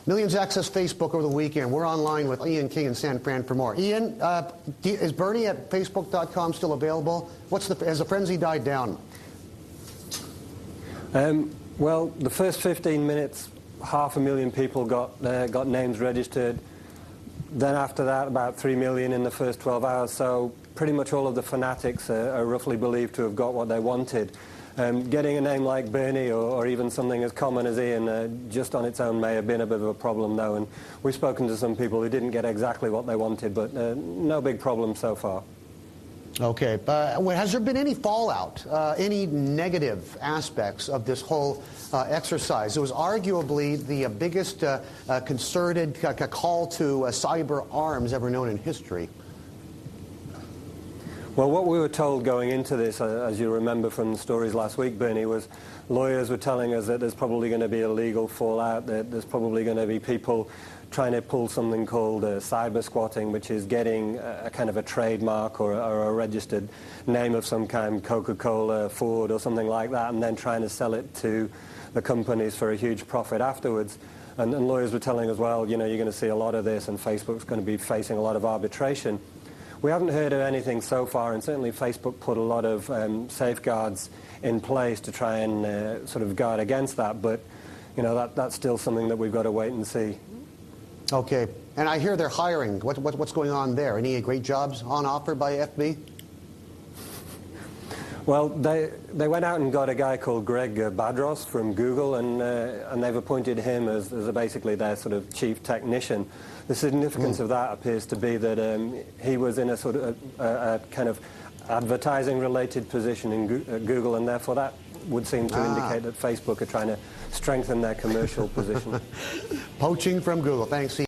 Millions access Facebook over the weekend. We're online with Ian King in San Fran for more. Ian, is Bernie at Facebook.com still available? Has the frenzy died down? Well, the first 15 minutes, 500,000 people got names registered. Then after that, about 3 million in the first 12 hours. So pretty much all of the fanatics are roughly believed to have got what they wanted. Getting a name like Bernie or even something as common as Ian just on its own may have been a bit of a problem, though. And we've spoken to some people who didn't get exactly what they wanted, but no big problem so far. Okay. Has there been any fallout, any negative aspects of this whole exercise? It was arguably the biggest concerted call to cyber arms ever known in history. Well, what we were told going into this, as you remember from the stories last week, Bernie, was lawyers were telling us that there's probably going to be a legal fallout, that there's probably going to be people trying to pull something called cyber squatting, which is getting a kind of a trademark or a registered name of some kind, Coca-Cola, Ford, or something like that, and then trying to sell it to the companies for a huge profit afterwards. And lawyers were telling us, well, you know, you're going to see a lot of this, and Facebook's going to be facing a lot of arbitration. We haven't heard of anything so far, and certainly Facebook put a lot of safeguards in place to try and sort of guard against that. But, you know, that's still something that we've got to wait and see. Okay. And I hear they're hiring. What's going on there? Any great jobs on offer by FB? Well, they went out and got a guy called Greg Badros from Google, and they've appointed him as basically their sort of chief technician. The significance of that appears to be that he was in a sort of a kind of advertising-related position in Google, and therefore that would seem to indicate that Facebook are trying to strengthen their commercial position. Poaching from Google. Thanks, Ian.